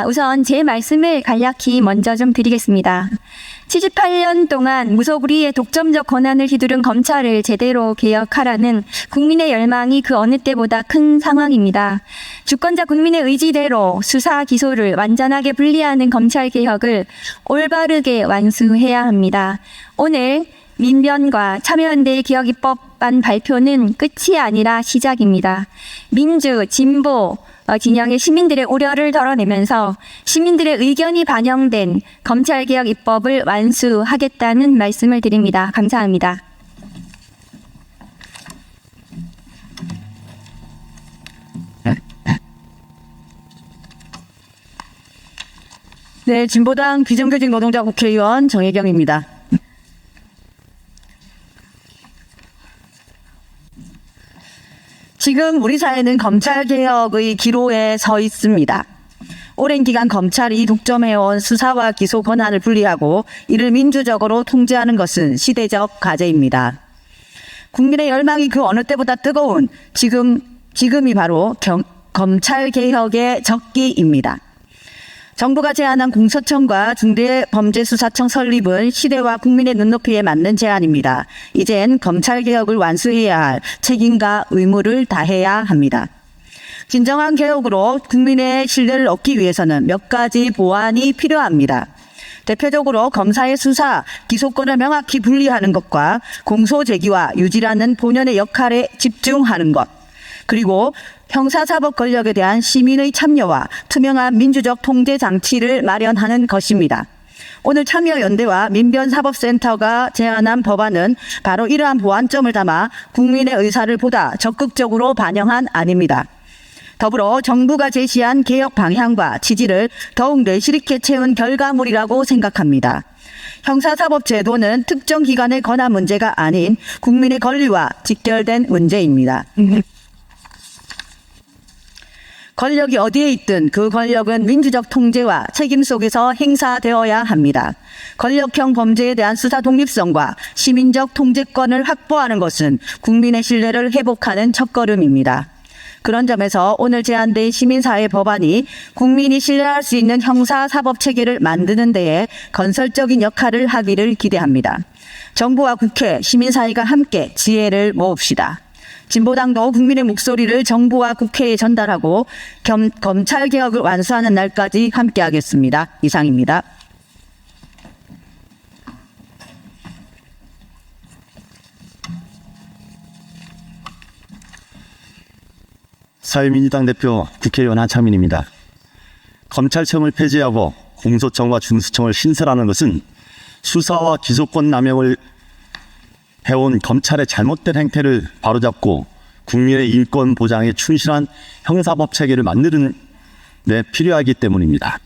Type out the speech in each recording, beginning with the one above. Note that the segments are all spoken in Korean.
우선 제 말씀을 간략히 먼저 좀 드리겠습니다. 78년 동안 무소불위의 독점적 권한을 휘두른 검찰을 제대로 개혁하라는 국민의 열망이 그 어느 때보다 큰 상황입니다. 주권자 국민의 의지대로 수사 기소를 완전하게 분리하는 검찰 개혁을 올바르게 완수해야 합니다. 오늘 민변과 참여연대의 개혁입법안 발표는 끝이 아니라 시작입니다. 민주, 진보, 진영의 시민들의 우려를 덜어내면서 시민들의 의견이 반영된 검찰개혁 입법을 완수하겠다는 말씀을 드립니다. 감사합니다. 네, 진보당 비정규직 노동자 국회의원 정혜경입니다. 지금 우리 사회는 검찰개혁의 기로에 서 있습니다. 오랜 기간 검찰이 독점해온 수사와 기소 권한을 분리하고 이를 민주적으로 통제하는 것은 시대적 과제입니다. 국민의 열망이 그 어느 때보다 뜨거운 지금이 바로 검찰개혁의 적기입니다. 정부가 제안한 공소청과 중대범죄수사청 설립은 시대와 국민의 눈높이에 맞는 제안입니다. 이젠 검찰개혁을 완수해야 할 책임과 의무를 다해야 합니다. 진정한 개혁으로 국민의 신뢰를 얻기 위해서는 몇 가지 보완이 필요합니다. 대표적으로 검사의 수사, 기소권을 명확히 분리하는 것과 공소제기와 유지라는 본연의 역할에 집중하는 것, 그리고 형사사법 권력에 대한 시민의 참여와 투명한 민주적 통제 장치를 마련하는 것입니다. 오늘 참여연대와 민변사법센터가 제안한 법안은 바로 이러한 보완점을 담아 국민의 의사를 보다 적극적으로 반영한 안입니다. 더불어 정부가 제시한 개혁 방향과 취지를 더욱 내실 있게 채운 결과물이라고 생각합니다. 형사사법제도는 특정 기관의 권한 문제가 아닌 국민의 권리와 직결된 문제입니다. 권력이 어디에 있든 그 권력은 민주적 통제와 책임 속에서 행사되어야 합니다. 권력형 범죄에 대한 수사 독립성과 시민적 통제권을 확보하는 것은 국민의 신뢰를 회복하는 첫걸음입니다. 그런 점에서 오늘 제안된 시민사회 법안이 국민이 신뢰할 수 있는 형사사법체계를 만드는 데에 건설적인 역할을 하기를 기대합니다. 정부와 국회, 시민사회가 함께 지혜를 모읍시다. 진보당도 국민의 목소리를 정부와 국회에 전달하고 검찰개혁을 완수하는 날까지 함께하겠습니다. 이상입니다. 사회민주당 대표 국회의원 한창민입니다. 검찰청을 폐지하고 공소청과 중수청을 신설하는 것은 수사와 기소권 남용을 해온 검찰의 잘못된 행태를 바로잡고 국민의 인권 보장에 충실한 형사법 체계를 만드는 데 필요하기 때문입니다.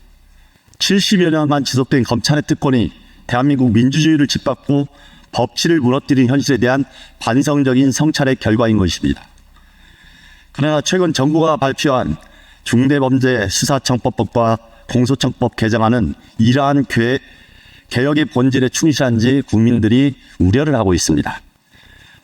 70여 년간 지속된 검찰의 특권이 대한민국 민주주의를 짓밟고 법치를 무너뜨린 현실에 대한 반성적인 성찰의 결과인 것입니다. 그러나 최근 정부가 발표한 중대범죄수사청법과 공소청법 개정안은 이러한 개혁의 본질에 충실한지 국민들이 우려를 하고 있습니다.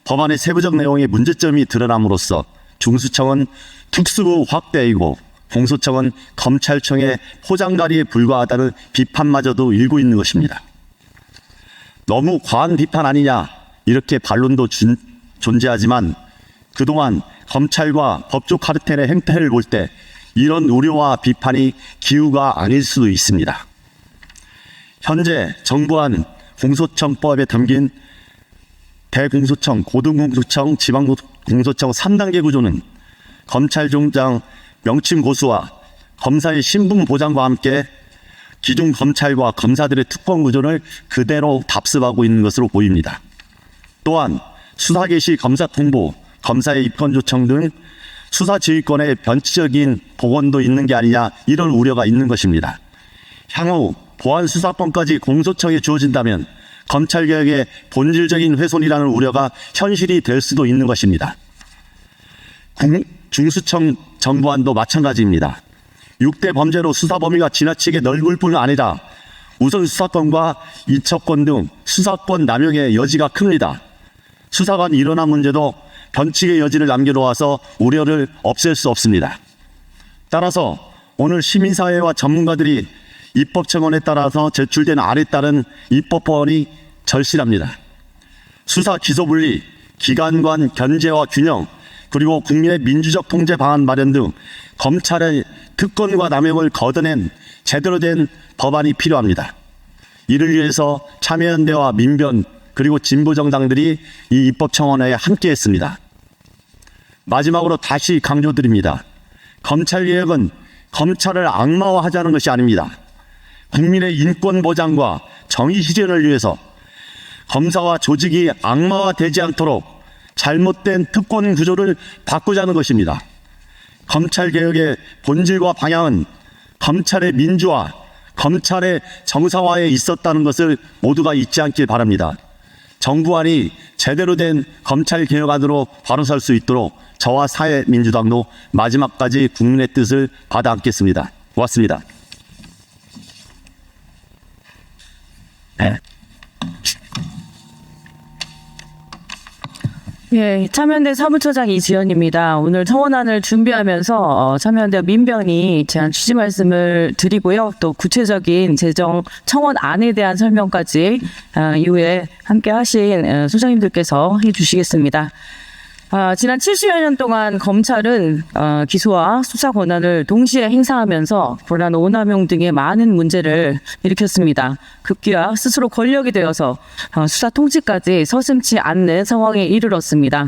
법안의 세부적 내용의 문제점이 드러남으로써 중수청은 특수부 확대이고 공소청은 검찰청의 포장다리에 불과하다는 비판마저도 일고 있는 것입니다. 너무 과한 비판 아니냐 이렇게 반론도 존재하지만 그동안 검찰과 법조 카르텔의 행태를 볼 때 이런 우려와 비판이 기우가 아닐 수도 있습니다. 현재 정부안 공소청법에 담긴 대공소청, 고등공소청, 지방공소청 3단계 구조는 검찰총장 명칭 고수와 검사의 신분 보장과 함께 기존 검찰과 검사들의 특권 구조를 그대로 답습하고 있는 것으로 보입니다. 또한 수사 개시 검사 통보, 검사의 입건 요청 등 수사 지휘권의 변칙적인 복원도 있는 게 아니냐 이런 우려가 있는 것입니다. 향후 보안 수사권까지 공소청에 주어진다면 검찰개혁의 본질적인 훼손이라는 우려가 현실이 될 수도 있는 것입니다. 중수청 정부안도 마찬가지입니다. 6대 범죄로 수사 범위가 지나치게 넓을 뿐 아니라 우선 수사권과 이첩권 등 수사권 남용의 여지가 큽니다. 수사관 일원화 문제도 변칙의 여지를 남겨놓아서 우려를 없앨 수 없습니다. 따라서 오늘 시민사회와 전문가들이 입법청원에 따라서 제출된 안에 따른 입법법원이 절실합니다. 수사 기소 분리, 기관간 견제와 균형, 그리고 국민의 민주적 통제 방안 마련 등 검찰의 특권과 남용을 걷어낸 제대로 된 법안이 필요합니다. 이를 위해서 참여연대와 민변 그리고 진보정당들이 이 입법청원에 함께했습니다. 마지막으로 다시 강조드립니다. 검찰개혁은 검찰을 악마화하자는 것이 아닙니다. 국민의 인권 보장과 정의 실현을 위해서 검사와 조직이 악마화되지 않도록 잘못된 특권 구조를 바꾸자는 것입니다. 검찰개혁의 본질과 방향은 검찰의 민주화, 검찰의 정상화에 있었다는 것을 모두가 잊지 않길 바랍니다. 정부안이 제대로 된 검찰개혁안으로 바로 설 수 있도록 저와 사회민주당도 마지막까지 국민의 뜻을 받아 안겠습니다. 고맙습니다. 예, 참여연대 사무처장 이지연입니다. 오늘 청원안을 준비하면서 참여연대 민변이 제안 취지 말씀을 드리고요. 또 구체적인 재정 청원안에 대한 설명까지 이후에 함께 하신 소장님들께서 해주시겠습니다. 지난 70여 년 동안 검찰은 기소와 수사 권한을 동시에 행사하면서 권한 오남용 등의 많은 문제를 일으켰습니다. 급기야 스스로 권력이 되어서 수사 통치까지 서슴지 않는 상황에 이르렀습니다.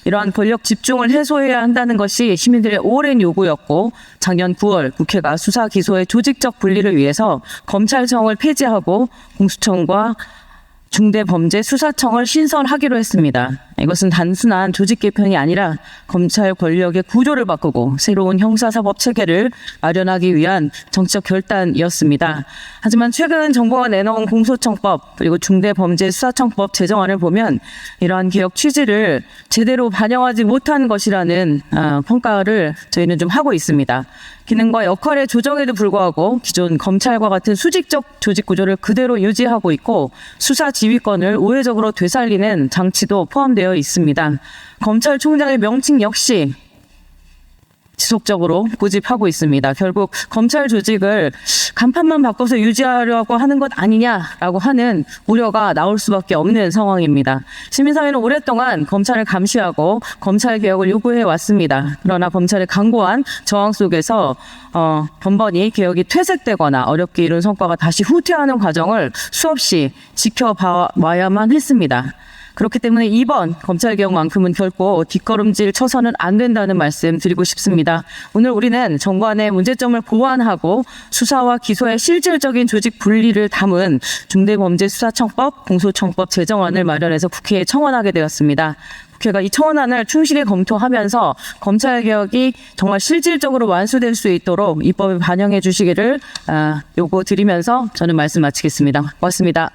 이러한 권력 집중을 해소해야 한다는 것이 시민들의 오랜 요구였고 작년 9월 국회가 수사 기소의 조직적 분리를 위해서 검찰청을 폐지하고 공수처과 중대범죄수사청을 신설하기로 했습니다. 이것은 단순한 조직 개편이 아니라 검찰 권력의 구조를 바꾸고 새로운 형사사법 체계를 마련하기 위한 정치적 결단이었습니다. 하지만 최근 정부가 내놓은 공소청법 그리고 중대범죄수사청법 제정안을 보면 이러한 개혁 취지를 제대로 반영하지 못한 것이라는 평가를 저희는 좀 하고 있습니다. 기능과 역할의 조정에도 불구하고 기존 검찰과 같은 수직적 조직 구조를 그대로 유지하고 있고 수사 지휘권을 우회적으로 되살리는 장치도 포함되어 있습니다. 검찰총장의 명칭 역시 지속적으로 고집하고 있습니다. 결국 검찰 조직을 간판만 바꿔서 유지하려고 하는 것 아니냐라고 하는 우려가 나올 수밖에 없는 상황입니다. 시민사회는 오랫동안 검찰을 감시하고 검찰 개혁을 요구해 왔습니다. 그러나 검찰의 강고한 저항 속에서 번번이 개혁이 퇴색되거나 어렵게 이룬 성과가 다시 후퇴하는 과정을 수없이 지켜봐야만 했습니다. 그렇기 때문에 이번 검찰개혁만큼은 결코 뒷걸음질 쳐서는 안 된다는 말씀 드리고 싶습니다. 오늘 우리는 정관의 문제점을 보완하고 수사와 기소의 실질적인 조직 분리를 담은 중대범죄수사청법, 공소청법 제정안을 마련해서 국회에 청원하게 되었습니다. 국회가 이 청원안을 충실히 검토하면서 검찰개혁이 정말 실질적으로 완수될 수 있도록 입법에 반영해 주시기를 요구드리면서 저는 말씀 마치겠습니다. 고맙습니다.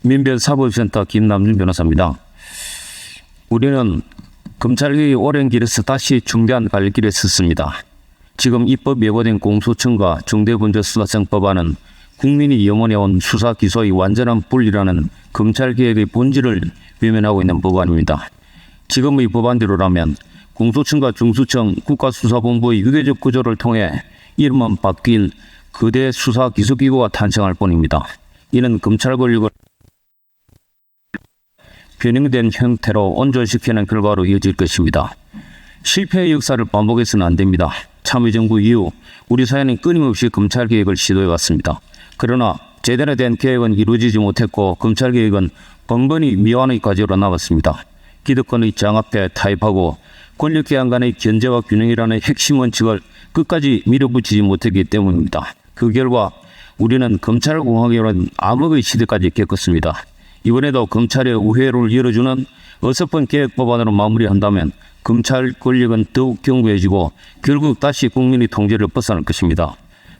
민변사법센터 김남준 변호사입니다. 우리는 검찰개혁이 오랜 길에서 다시 중대한 갈길에 섰습니다. 지금 입법 예고된 공소청과 중대범죄수사청법안은 국민이 염원해온 수사 기소의 완전한 분리라는 검찰개혁의 본질을 외면하고 있는 법안입니다. 지금의 법안대로라면 공소청과 중수청, 국가수사본부의 유계적 구조를 통해 이름만 바뀐 거대 수사 기소기구가 탄생할 뿐입니다. 이는 검찰 권력을 변형된 형태로 온전시키는 결과로 이어질 것입니다. 실패의 역사를 반복해서는 안 됩니다. 참여정부 이후 우리 사회는 끊임없이 검찰개혁을 시도해왔습니다. 그러나 제대로 된 개혁은 이루어지지 못했고 검찰개혁은 번번이 미완의 과제로 나갔습니다. 기득권의 장악에 타협하고 권력기관 간의 견제와 균형이라는 핵심 원칙을 끝까지 밀어붙이지 못했기 때문입니다. 그 결과 우리는 검찰공화국이라는 암흑의 시대까지 겪었습니다. 이번에도 검찰의 우회로를 열어주는 어설픈 개혁 법안으로 마무리한다면 검찰 권력은 더욱 견고해지고 결국 다시 국민의 통제를 벗어날 것입니다.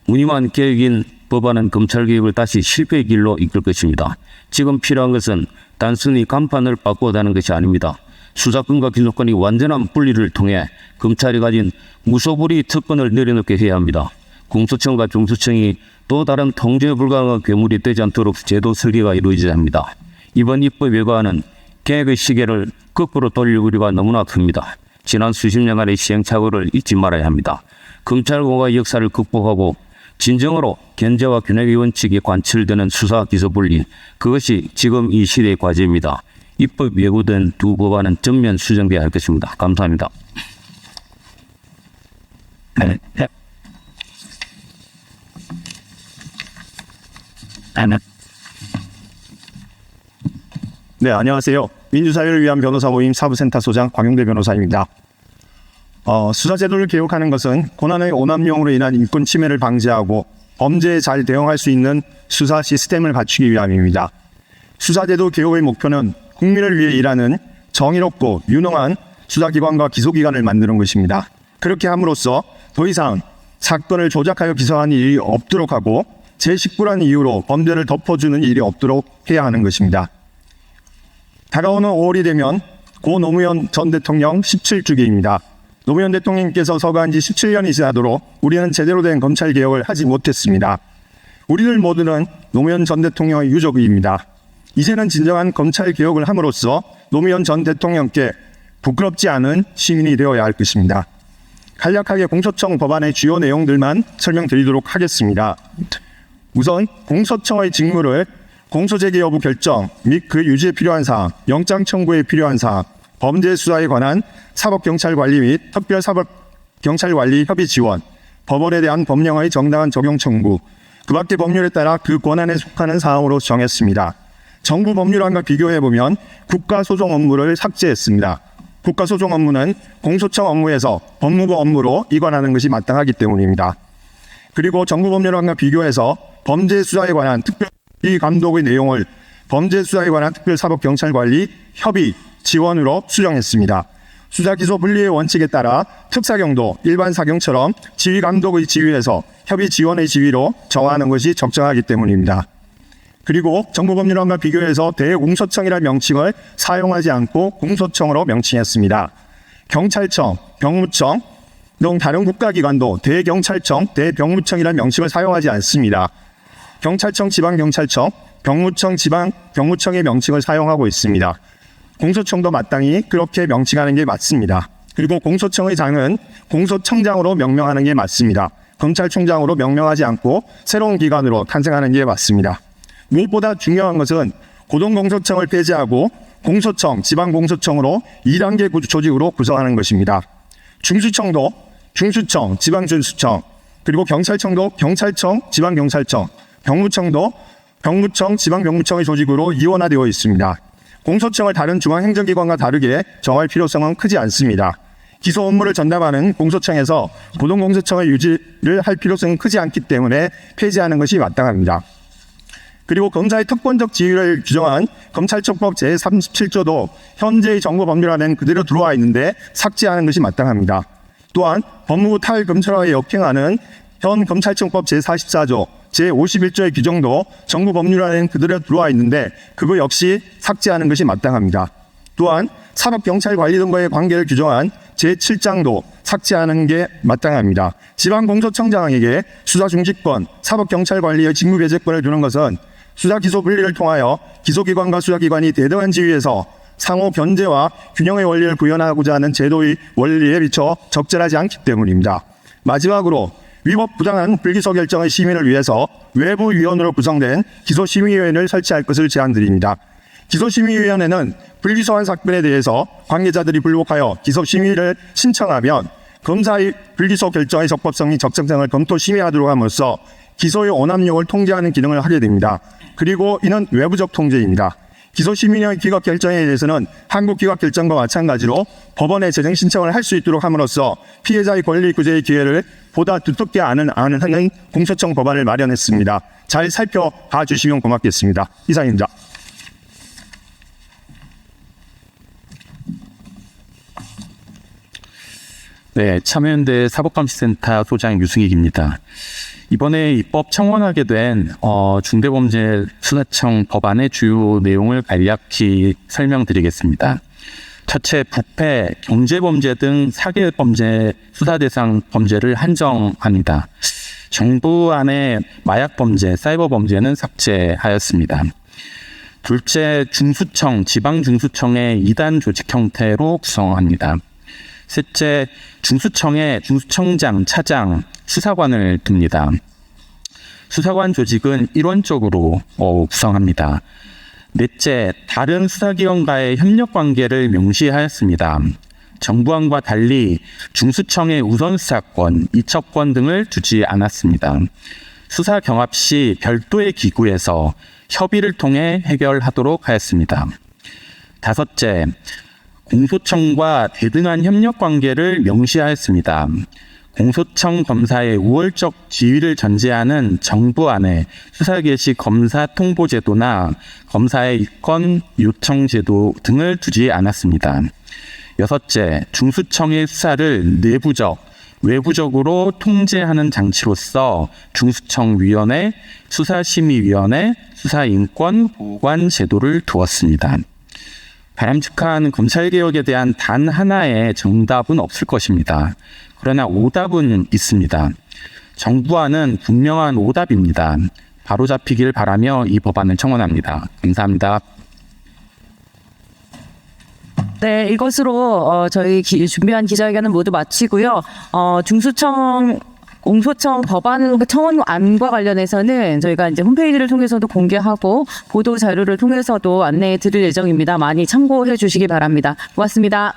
무늬만 개혁인 법안은 검찰개혁을 다시 실패의 길로 이끌 것입니다. 지금 필요한 것은 단순히 간판을 바꾸어다는 것이 아닙니다. 수사권과 기소권의 완전한 분리를 통해 검찰이 가진 무소불위 특권을 내려놓게 해야 합니다. 공소청과 중수청이 또 다른 통제 불가능한 괴물이 되지 않도록 제도 설계가 이루어져야 합니다. 이번 입법 예고안은 계획의 시계를 거꾸로 돌릴 우려가 너무나 큽니다. 지난 수십 년간의 시행착오를 잊지 말아야 합니다. 검찰공화의 역사를 극복하고 진정으로 견제와 균형의 원칙이 관철되는 수사 기소 분리, 그것이 지금 이 시대의 과제입니다. 입법 예고된 두 법안은 전면 수정돼야 할 것입니다. 감사합니다. 네, 안녕하세요. 민주사회를 위한 변호사 모임 사부센터 소장 광용대 변호사입니다. 수사제도를 개혁하는 것은 고난의 오남용으로 인한 인권 침해를 방지하고 범죄에 잘 대응할 수 있는 수사 시스템을 갖추기 위함입니다. 수사제도 개혁의 목표는 국민을 위해 일하는 정의롭고 유능한 수사기관과 기소기관을 만드는 것입니다. 그렇게 함으로써 더 이상 사건을 조작하여 기소하는 일이 없도록 하고 제19라는 이유로 범죄를 덮어주는 일이 없도록 해야 하는 것입니다. 다가오는 5월이 되면 고 노무현 전 대통령 17주기입니다. 노무현 대통령께서 서거한 지 17년이 지나도록 우리는 제대로 된 검찰개혁을 하지 못했습니다. 우리들 모두는 노무현 전 대통령의 유족입니다. 이제는 진정한 검찰개혁을 함으로써 노무현 전 대통령께 부끄럽지 않은 시민이 되어야 할 것입니다. 간략하게 공소청 법안의 주요 내용들만 설명드리도록 하겠습니다. 우선 공소청의 직무를 공소제기 여부 결정 및 그 유지에 필요한 사항, 영장 청구에 필요한 사항, 범죄 수사에 관한 사법경찰관리 및 특별사법경찰관리 협의 지원, 법원에 대한 법령의 정당한 적용 청구, 그 밖의 법률에 따라 그 권한에 속하는 사항으로 정했습니다. 정부 법률안과 비교해보면 국가소송 업무를 삭제했습니다. 국가소송 업무는 공소청 업무에서 법무부 업무로 이관하는 것이 마땅하기 때문입니다. 그리고 정부 법률안과 비교해서 범죄 수사에 관한 특별히 감독의 내용을 범죄 수사에 관한 특별사법경찰관리 협의 지원으로 수정했습니다. 수사기소 분리의 원칙에 따라 특사경도 일반 사경처럼 지휘감독의 지휘에서 협의 지원의 지휘로 정하는 것이 적정하기 때문입니다. 그리고 정부법률안과 비교해서 대공소청이라는 명칭을 사용하지 않고 공소청으로 명칭했습니다. 경찰청, 병무청 등 다른 국가기관도 대경찰청, 대병무청이라는 명칭을 사용하지 않습니다. 경찰청, 지방경찰청, 병무청, 지방병무청의 명칭을 사용하고 있습니다. 공소청도 마땅히 그렇게 명칭하는 게 맞습니다. 그리고 공소청의 장은 공소청장으로 명명하는 게 맞습니다. 검찰총장으로 명명하지 않고 새로운 기관으로 탄생하는 게 맞습니다. 무엇보다 중요한 것은 고등공소청을 폐지하고 공소청, 지방공소청으로 2단계 조직으로 구성하는 것입니다. 중수청도 중수청, 지방준수청, 그리고 경찰청도 경찰청, 지방경찰청, 병무청도 병무청, 지방병무청의 조직으로 이원화되어 있습니다. 공소청을 다른 중앙행정기관과 다르게 정할 필요성은 크지 않습니다. 기소 업무를 전담하는 공소청에서 고등공소청의 유지를 할 필요성은 크지 않기 때문에 폐지하는 것이 마땅합니다. 그리고 검사의 특권적 지위를 규정한 검찰청법 제37조도 현재의 정부 법률안에는 그대로 들어와 있는데 삭제하는 것이 마땅합니다. 또한 법무부 탈검찰화에 역행하는 현 검찰청법 제44조, 제51조의 규정도 정부 법률안에는 그대로 들어와 있는데 그거 역시 삭제하는 것이 마땅합니다. 또한 사법경찰관리 등과의 관계를 규정한 제7장도 삭제하는 게 마땅합니다. 지방공소청장에게 수사중지권, 사법경찰관리의 직무배제권을 주는 것은 수사기소 분리를 통하여 기소기관과 수사기관이 대등한 지위에서 상호 견제와 균형의 원리를 구현하고자 하는 제도의 원리에 비춰 적절하지 않기 때문입니다. 마지막으로 위법 부당한 불기소 결정의 심의를 위해서 외부위원으로 구성된 기소심의위원회를 설치할 것을 제안드립니다. 기소심의위원회는 불기소한 사건에 대해서 관계자들이 불복하여 기소심의를 신청하면 검사의 불기소 결정의 적법성이 적정성을 검토 심의하도록 함으로써 기소의 오남용을 통제하는 기능을 하게 됩니다. 그리고 이는 외부적 통제입니다. 기소심의의 기각 결정에 대해서는 한국기각결정과 마찬가지로 법원에 재정 신청을 할 수 있도록 함으로써 피해자의 권리 구제의 기회를 보다 두텁게 아는 공소청 법안을 마련했습니다. 잘 살펴봐 주시면 고맙겠습니다. 이상입니다. 네, 참여연대 사법감시센터 소장 유승익입니다. 이번에 입법 청원하게 된 중대범죄수사청 법안의 주요 내용을 간략히 설명드리겠습니다. 첫째, 부패, 경제범죄 등 사기범죄 수사 대상 범죄를 한정합니다. 정부 안에 마약범죄, 사이버범죄는 삭제하였습니다. 둘째, 중수청, 지방중수청의 2단 조직 형태로 구성합니다. 셋째, 중수청에 중수청장, 차장, 수사관을 둡니다. 수사관 조직은 일원적으로 구성합니다. 넷째, 다른 수사기관과의 협력관계를 명시하였습니다. 정부안과 달리 중수청의 우선수사권, 이첩권 등을 두지 않았습니다. 수사 경합 시 별도의 기구에서 협의를 통해 해결하도록 하였습니다. 다섯째, 공소청과 대등한 협력관계를 명시하였습니다. 공소청 검사의 우월적 지위를 전제하는 정부안에 수사 개시 검사 통보 제도나 검사의 입건 요청 제도 등을 두지 않았습니다. 여섯째, 중수청의 수사를 내부적, 외부적으로 통제하는 장치로서 중수청위원회, 수사심의위원회, 수사인권보관 제도를 두었습니다. 바람직한 검찰개혁에 대한 단 하나의 정답은 없을 것입니다. 그러나 오답은 있습니다. 정부안은 분명한 오답입니다. 바로잡히길 바라며 이 법안을 청원합니다. 감사합니다. 네, 이것으로 저희 준비한 기자회견은 모두 마치고요. 중수청 공소청 법안 청원안과 관련해서는 저희가 이제 홈페이지를 통해서도 공개하고 보도 자료를 통해서도 안내해 드릴 예정입니다. 많이 참고해 주시기 바랍니다. 고맙습니다.